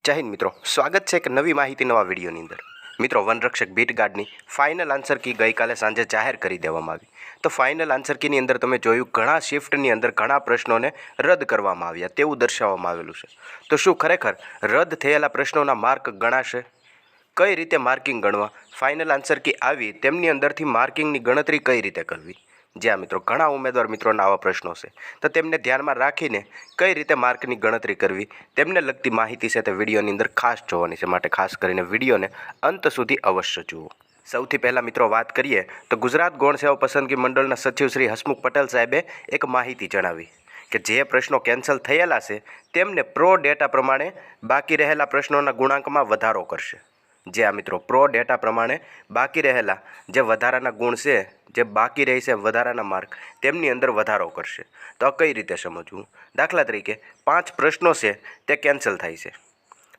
જય હિન્દ મિત્રો, સ્વાગત છે એક નવી માહિતી નવા વિડીયોની અંદર। મિત્રો, વનરક્ષક બીટ ગાર્ડની ફાઇનલ આન્સર કી ગઈકાલે સાંજે જાહેર કરી દેવામાં આવી। તો ફાઇનલ આન્સર કીની અંદર તમે જોયું ઘણા શિફ્ટની અંદર ઘણા પ્રશ્નોને રદ કરવામાં આવ્યા તેવું દર્શાવવામાં આવેલું છે। તો શું ખરેખર રદ થયેલા પ્રશ્નોના માર્ક ગણાશે? કઈ રીતે માર્કિંગ ગણવા? ફાઇનલ આન્સર કી આવી તેમની અંદરથી માર્કિંગની ગણતરી કઈ રીતે કરવી? જ્યાં મિત્રો ઘણા ઉમેદવાર મિત્રોના આવા પ્રશ્નો છે, તો તેમને ધ્યાનમાં રાખીને કઈ રીતે માર્કની ગણતરી કરવી તેમને લગતી માહિતી છે તે વિડીયોની અંદર ખાસ જોવાની છે, માટે ખાસ કરીને વિડીયોને અંત સુધી અવશ્ય જુઓ। સૌથી પહેલાં મિત્રો વાત કરીએ તો ગુજરાત ગૌણ સેવા પસંદગી મંડળના સચિવ શ્રી હસમુખ પટેલ સાહેબે એક માહિતી જણાવી કે જે પ્રશ્નો કેન્સલ થયેલા છે તેમને પ્રો ડેટા પ્રમાણે બાકી રહેલા પ્રશ્નોના ગુણાંકમાં વધારો કરશે। જે આ મિત્રો પ્રો ડેટા પ્રમાણે બાકી રહેલા જે વધારાના ગુણ છે, જે બાકી રહે છે વધારાના માર્ક, તેમની અંદર વધારો કરશે। તો આ કઈ રીતે સમજવું? દાખલા તરીકે 5 પ્રશ્નો છે તે કેન્સલ થાય છે।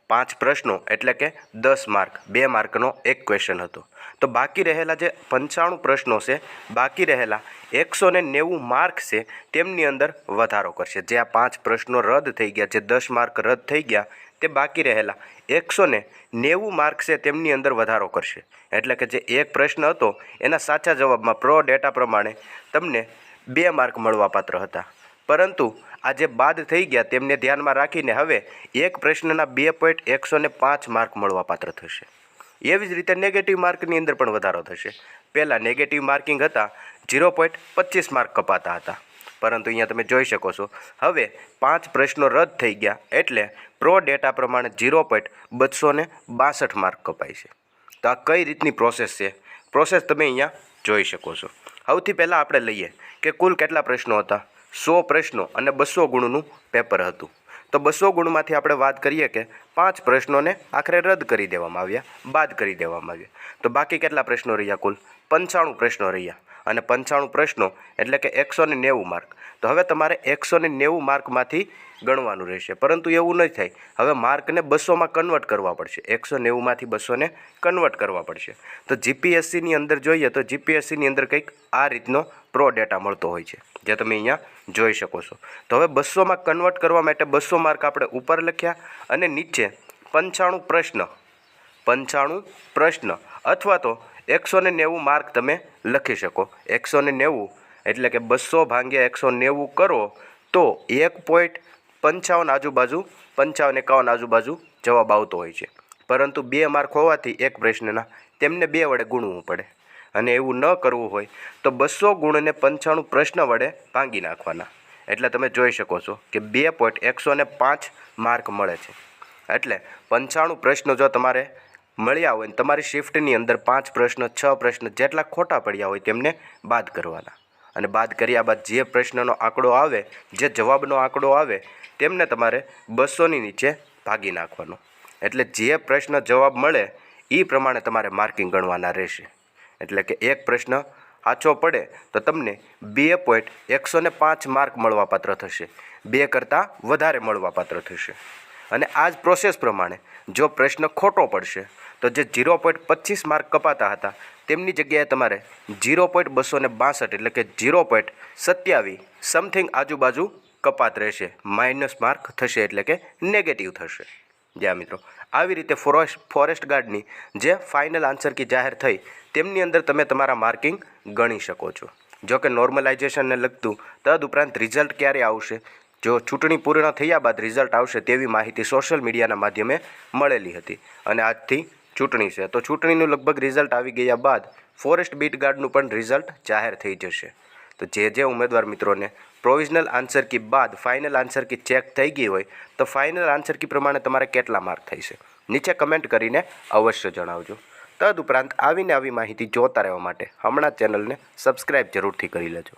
5 પ્રશ્નો એટલે કે 10 માર્ક, 2 માર્કનો એક ક્વેશ્ચન હતો, તો બાકી રહેલા જે 95 પ્રશ્નો છે, બાકી રહેલા 190 માર્ક છે તેમની અંદર વધારો કરશે। જે આ 5 પ્રશ્નો રદ થઈ ગયા, જે 10 માર્ક રદ થઈ ગયા, તે બાકી રહેલા 190 માર્ક છે તેમની અંદર વધારો કરશે। એટલે કે જે એક પ્રશ્ન હતો એના સાચા જવાબમાં પ્રો ડેટા પ્રમાણે તમને 2 માર્ક મળવાપાત્ર હતા, પરંતુ આ જે બાદ થઈ ગયા તેમને ધ્યાનમાં રાખીને હવે એક પ્રશ્નના 2.105 માર્ક મળવાપાત્ર થશે। એવી જ રીતે નેગેટિવ માર્કની અંદર પણ વધારો થશે। પહેલાં નેગેટિવ માર્કિંગ હતા 0.25 માર્ક કપાતા હતા, પરંતુ અહીંયા તમે જોઈ શકો છો હવે 5 પ્રશ્નો રદ થઈ ગયા એટલે પ્રો ડેટા પ્રમાણે 0.262 માર્ક કપાય છે। તો આ કઈ રીતની પ્રોસેસ છે? પ્રોસેસ તમે અહીંયા જોઈ શકો છો। સૌથી પહેલાં આપણે લઈએ કે કુલ કેટલા પ્રશ્નો હતા? 100 પ્રશ્નો અને 200 ગુણનું પેપર હતું। તો 200 ગુણમાંથી આપણે વાત કરીએ કે 5 પ્રશ્નોને આખરે રદ કરી દેવામાં આવ્યા, બાદ કરી દેવામાં આવ્યા। તો બાકી કેટલા પ્રશ્નો રહ્યા? કુલ 95 પ્રશ્નો રહ્યા, અને 95 પ્રશ્નો એટલે કે 190 માર્ક। તો હવે તમારે 190 માર્કમાંથી ગણવાનું રહેશે, પરંતુ એવું નહીં થાય, હવે માર્કને 200માં કન્વર્ટ કરવા પડશે। 190માંથી 200ને કન્વર્ટ કરવા પડશે। તો જીપીએસસીની અંદર જોઈએ તો જીપીએસસીની અંદર કંઈક આ રીતનો પ્રો ડેટા મળતો હોય છે, જે તમે અહીંયા જોઈ શકો છો। તો હવે 200માં કન્વર્ટ કરવા માટે 200 માર્ક આપણે ઉપર લખ્યા અને નીચે 95 પ્રશ્ન અથવા તો 190 માર્ક તમે લખી શકો। 190 એટલે કે 200 ભાગ્યા 190 કરો તો 1.55 આજુબાજુ, 55-51 આજુબાજુ જવાબ આવતો હોય છે, પરંતુ 2 માર્ક હોવાથી એક પ્રશ્નના તેમને 2 વડે ગુણવું પડે, અને એવું ન કરવું હોય તો 200 ગુણને 95 પ્રશ્ન વડે ભાંગી નાખવાના। એટલે તમે જોઈ શકો છો કે 2.105 માર્ક મળે છે। એટલે 95 પ્રશ્નો જો તમારે મળ્યા હોય ને તમારી શિફ્ટની અંદર 5 પ્રશ્ન 6 પ્રશ્ન જેટલા ખોટા પડ્યા હોય તેમને બાદ કરવાના, અને બાદ કર્યા બાદ જે પ્રશ્નનો આંકડો આવે, જે જવાબનો આંકડો આવે, તેમને તમારે 200ની નીચે ભાગી નાખવાનો। એટલે જે પ્રશ્ન જવાબ મળે એ પ્રમાણે તમારે માર્કિંગ ગણવાના રહેશે। એટલે કે એક પ્રશ્ન સાચો પડે તો તમને 2.105 માર્ક મળવાપાત્ર થશે, 2 કરતાં વધારે મળવાપાત્ર થશે। અને આ જ પ્રોસેસ પ્રમાણે જો પ્રશ્ન ખોટો પડશે તો જે 0.25 માર્ક કપાતા હતા તેમની જગ્યાએ તમારે 0.262 એટલે કે 0.27 સમથિંગ આજુબાજુ કપાત રહેશે, માઇનસ માર્ક થશે, એટલે કે નેગેટિવ થશે। જ્યાં મિત્રો આવી રીતે ફોરેસ્ટ ગાર્ડની જે ફાઇનલ આન્સર કી જાહેર થઈ તેમની અંદર તમે તમારા માર્કિંગ ગણી શકો છો। જો કે નોર્મલાઇઝેશનને લગતું તદુપરાંત રિઝલ્ટ ક્યારે આવશે, જો ચૂંટણી પૂર્ણ થયા બાદ રિઝલ્ટ આવશે તેવી માહિતી સોશિયલ મીડિયાના માધ્યમે મળેલી હતી, અને આજથી ચૂંટણી છે, તો ચૂંટણીનું લગભગ રિઝલ્ટ આવી ગયા બાદ ફોરેસ્ટ બીટ ગાર્ડનું પણ રિઝલ્ટ જાહેર થઈ જશે। તો જે ઉમેદવાર મિત્રોને પ્રોવિઝનલ આન્સર કી બાદ ફાઇનલ આન્સર કી ચેક થઈ ગઈ હોય તો ફાઇનલ આન્સર કી પ્રમાણે તમારે કેટલા માર્ક થાય છે નીચે કમેન્ટ કરીને અવશ્ય જણાવજો। તદુપરાંત આવીને આવી માહિતી જોતા રહેવા માટે હમણાં ચેનલને સબસ્ક્રાઈબ જરૂરથી કરી લેજો।